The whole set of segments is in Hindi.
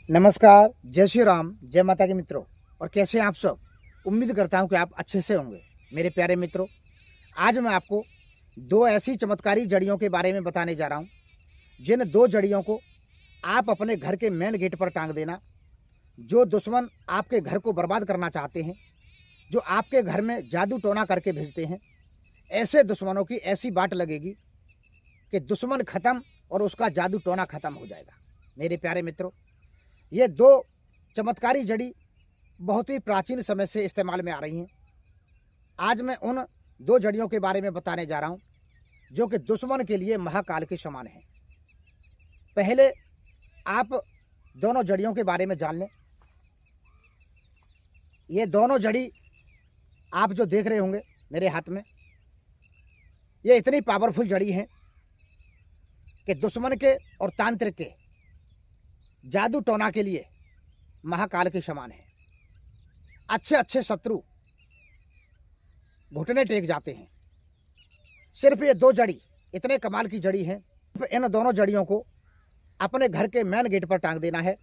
नमस्कार, जय श्री राम, जय माता के मित्रों। और कैसे हैं आप सब। उम्मीद करता हूं कि आप अच्छे से होंगे। मेरे प्यारे मित्रों, आज मैं आपको दो ऐसी चमत्कारी जड़ियों के बारे में बताने जा रहा हूं जिन दो जड़ियों को आप अपने घर के मेन गेट पर टांग देना। जो दुश्मन आपके घर को बर्बाद करना चाहते हैं, जो आपके घर में जादू टोना करके भेजते हैं, ऐसे दुश्मनों की ऐसी बाट लगेगी कि दुश्मन खत्म और उसका जादू टोना खत्म हो जाएगा। मेरे प्यारे मित्रों, ये दो चमत्कारी जड़ी बहुत ही प्राचीन समय से इस्तेमाल में आ रही हैं। आज मैं उन दो जड़ियों के बारे में बताने जा रहा हूं जो कि दुश्मन के लिए महाकाल के समान हैं। पहले आप दोनों जड़ियों के बारे में जान लें। ये दोनों जड़ी आप जो देख रहे होंगे मेरे हाथ में, ये इतनी पावरफुल जड़ी हैं कि दुश्मन के और तांत्रिक के जादू टोना के लिए महाकाल के समान है। अच्छे अच्छे शत्रु घुटने टेक जाते हैं। सिर्फ ये दो जड़ी इतने कमाल की जड़ी हैं। इन दोनों जड़ियों को अपने घर के मेन गेट पर टांग देना है।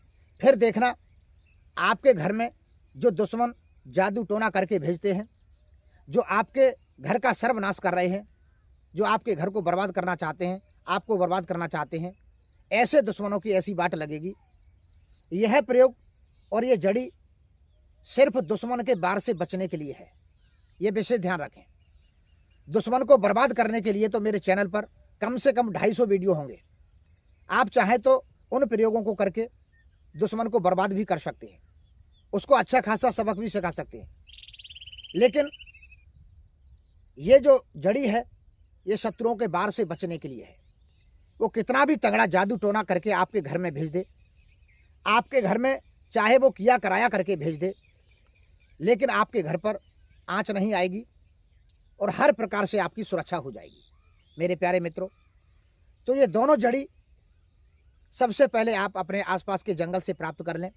फिर देखना, आपके घर में जो दुश्मन जादू टोना करके भेजते हैं, जो आपके घर का सर्वनाश कर रहे हैं, जो आपके घर को बर्बाद करना चाहते हैं, आपको बर्बाद करना चाहते हैं, ऐसे दुश्मनों की ऐसी बाट लगेगी। यह प्रयोग और ये जड़ी सिर्फ दुश्मन के वार से बचने के लिए है। ये विशेष ध्यान रखें। दुश्मन को बर्बाद करने के लिए तो मेरे चैनल पर कम से कम 250 वीडियो होंगे। आप चाहें तो उन प्रयोगों को करके दुश्मन को बर्बाद भी कर सकते हैं, उसको अच्छा खासा सबक भी सिखा सकते हैं। लेकिन ये जो जड़ी है, ये शत्रुओं के वार से बचने के लिए है। वो कितना भी तगड़ा जादू टोना करके आपके घर में भेज दे, आपके घर में चाहे वो किया कराया करके भेज दे, लेकिन आपके घर पर आंच नहीं आएगी और हर प्रकार से आपकी सुरक्षा हो जाएगी। मेरे प्यारे मित्रों, तो ये दोनों जड़ी सबसे पहले आप अपने आसपास के जंगल से प्राप्त कर लें,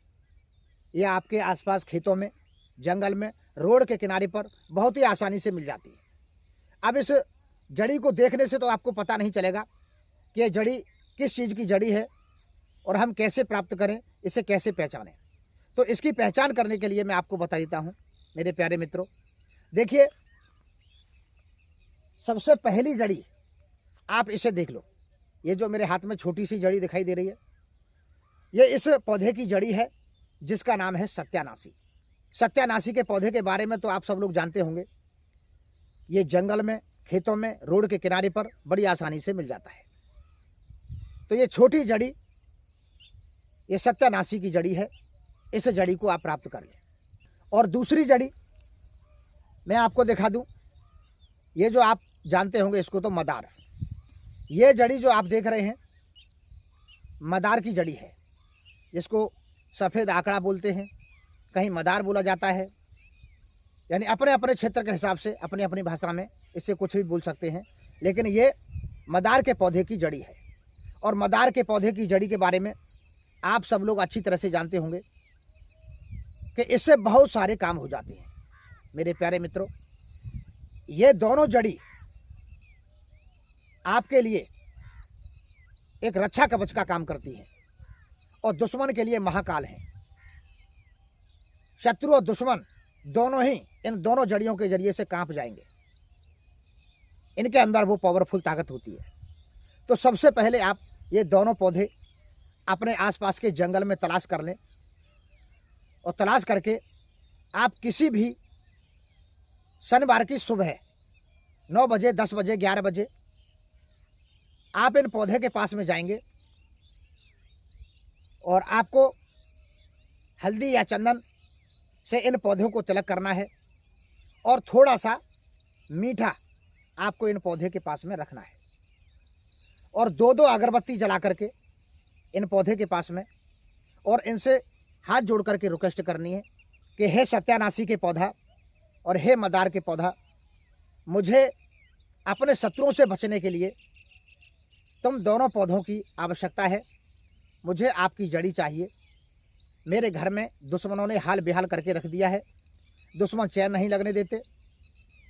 या आपके आसपास खेतों में, जंगल में, रोड के किनारे पर बहुत ही आसानी से मिल जाती है। अब इस जड़ी को देखने से तो आपको पता नहीं चलेगा कि ये जड़ी किस चीज़ की जड़ी है और हम कैसे प्राप्त करें, इसे कैसे पहचानें। तो इसकी पहचान करने के लिए मैं आपको बता देता हूं। मेरे प्यारे मित्रों, देखिए, सबसे पहली जड़ी आप इसे देख लो। ये जो मेरे हाथ में छोटी सी जड़ी दिखाई दे रही है, ये इस पौधे की जड़ी है जिसका नाम है सत्यानाशी। सत्यानाशी के पौधे के बारे में तो आप सब लोग जानते होंगे। ये जंगल में, खेतों में, रोड के किनारे पर बड़ी आसानी से मिल जाता है। तो ये छोटी जड़ी, ये सत्यानाशी की जड़ी है। इस जड़ी को आप प्राप्त कर लें। और दूसरी जड़ी मैं आपको दिखा दूं। ये जो आप जानते होंगे इसको तो मदार। ये जड़ी जो आप देख रहे हैं, मदार की जड़ी है, जिसको सफ़ेद आंकड़ा बोलते हैं, कहीं मदार बोला जाता है। यानी अपने अपने क्षेत्र के हिसाब से अपनी अपनी भाषा में इससे कुछ भी बोल सकते हैं, लेकिन ये मदार के पौधे की जड़ी है। और मदार के पौधे की जड़ी के बारे में आप सब लोग अच्छी तरह से जानते होंगे कि इससे बहुत सारे काम हो जाते हैं। मेरे प्यारे मित्रों, ये दोनों जड़ी आपके लिए एक रक्षा कवच का काम करती है और दुश्मन के लिए महाकाल है। शत्रु और दुश्मन दोनों ही इन दोनों जड़ियों के जरिए से कांप जाएंगे। इनके अंदर वो पावरफुल ताकत होती है। तो सबसे पहले आप ये दोनों पौधे अपने आसपास के जंगल में तलाश कर लें, और तलाश करके आप किसी भी शनिवार की सुबह 9 बजे, 10 बजे, 11 बजे आप इन पौधे के पास में जाएंगे और आपको हल्दी या चंदन से इन पौधों को तिलक करना है और थोड़ा सा मीठा आपको इन पौधे के पास में रखना है और 2-2 अगरबत्ती जला करके इन पौधे के पास में, और इनसे हाथ जोड़ करके रिक्वेस्ट करनी है कि हे सत्यानाशी के पौधा और हे मदार के पौधा, मुझे अपने शत्रुओं से बचने के लिए तुम दोनों पौधों की आवश्यकता है। मुझे आपकी जड़ी चाहिए। मेरे घर में दुश्मनों ने हाल बेहाल करके रख दिया है। दुश्मन चैन नहीं लगने देते,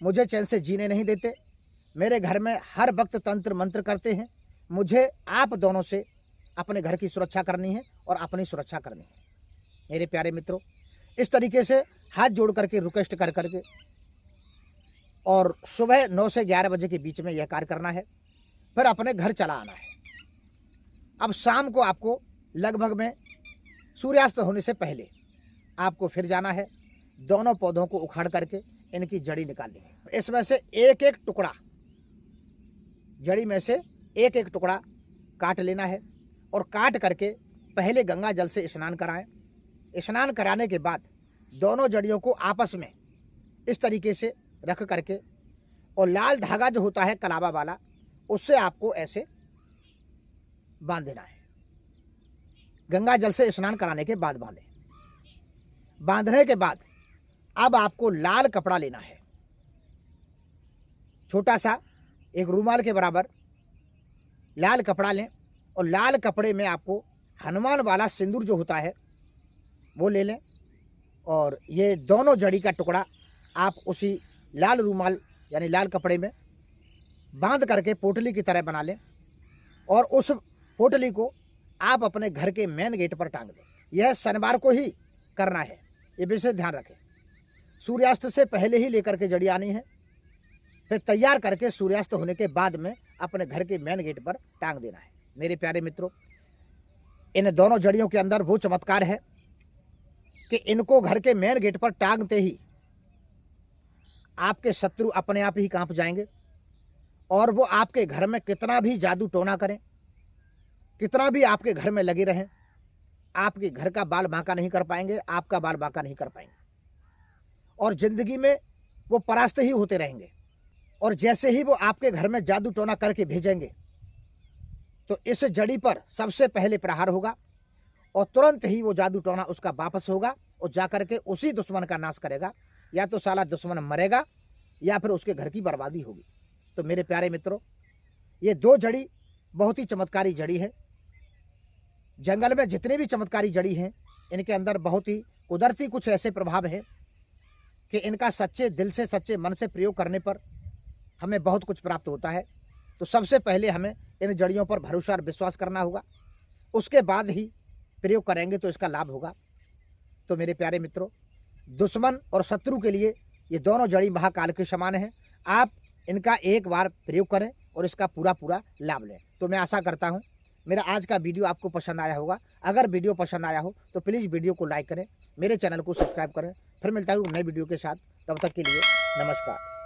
मुझे चैन से जीने नहीं देते। मेरे घर में हर वक्त तंत्र मंत्र करते हैं। मुझे आप दोनों से अपने घर की सुरक्षा करनी है और अपनी सुरक्षा करनी है। मेरे प्यारे मित्रों, इस तरीके से हाथ जोड़ करके रिक्वेस्ट कर करके और सुबह 9 से 11 बजे के बीच में यह कार्य करना है। फिर अपने घर चला आना है। अब शाम को आपको लगभग में सूर्यास्त होने से पहले आपको फिर जाना है। दोनों पौधों को उखाड़ करके इनकी जड़ी निकालनी है। इसमें से एक एक टुकड़ा, जड़ी में से एक एक टुकड़ा काट लेना है और काट करके पहले गंगा जल से स्नान कराएं। स्नान कराने के बाद दोनों जड़ियों को आपस में इस तरीके से रख करके और लाल धागा जो होता है कलावा वाला, उससे आपको ऐसे बांध देना है। गंगा जल से स्नान कराने के बाद बांधें। बांधने के बाद अब आपको लाल कपड़ा लेना है, छोटा सा एक रूमाल के बराबर लाल कपड़ा लें और लाल कपड़े में आपको हनुमान वाला सिंदूर जो होता है वो ले लें और ये दोनों जड़ी का टुकड़ा आप उसी लाल रूमाल यानी लाल कपड़े में बांध करके पोटली की तरह बना लें और उस पोटली को आप अपने घर के मेन गेट पर टांग दें। यह शनिवार को ही करना है, ये विशेष ध्यान रखें। सूर्यास्त से पहले ही लेकर के जड़ी आनी है, फिर तैयार करके सूर्यास्त होने के बाद में अपने घर के मेन गेट पर टांग देना है। मेरे प्यारे मित्रों, इन दोनों जड़ियों के अंदर वो चमत्कार है कि इनको घर के मेन गेट पर टांगते ही आपके शत्रु अपने आप ही कांप जाएंगे और वो आपके घर में कितना भी जादू टोना करें, कितना भी आपके घर में लगे रहें, आपके घर का बाल बांका नहीं कर पाएंगे, आपका बाल बांका नहीं कर पाएंगे और जिंदगी में वो परास्त ही होते रहेंगे। और जैसे ही वो आपके घर में जादू टोना करके भेजेंगे तो इस जड़ी पर सबसे पहले प्रहार होगा और तुरंत ही वो जादू टोना उसका वापस होगा और जाकर के उसी दुश्मन का नाश करेगा। या तो साला दुश्मन मरेगा या फिर उसके घर की बर्बादी होगी। तो मेरे प्यारे मित्रों, ये दो जड़ी बहुत ही चमत्कारी जड़ी है। जंगल में जितनी भी चमत्कारी जड़ी हैं, इनके अंदर बहुत ही कुदरती कुछ ऐसे प्रभाव हैं कि इनका सच्चे दिल से, सच्चे मन से प्रयोग करने पर हमें बहुत कुछ प्राप्त होता है। तो सबसे पहले हमें इन जड़ियों पर भरोसा और विश्वास करना होगा, उसके बाद ही प्रयोग करेंगे तो इसका लाभ होगा। तो मेरे प्यारे मित्रों, दुश्मन और शत्रु के लिए ये दोनों जड़ी महाकाल के समान हैं। आप इनका एक बार प्रयोग करें और इसका पूरा पूरा लाभ लें। तो मैं आशा करता हूँ मेरा आज का वीडियो आपको पसंद आया होगा। अगर वीडियो पसंद आया हो तो प्लीज़ वीडियो को लाइक करें, मेरे चैनल को सब्सक्राइब करें। फिर मिलता हूँ नए वीडियो के साथ, तब तक के लिए नमस्कार।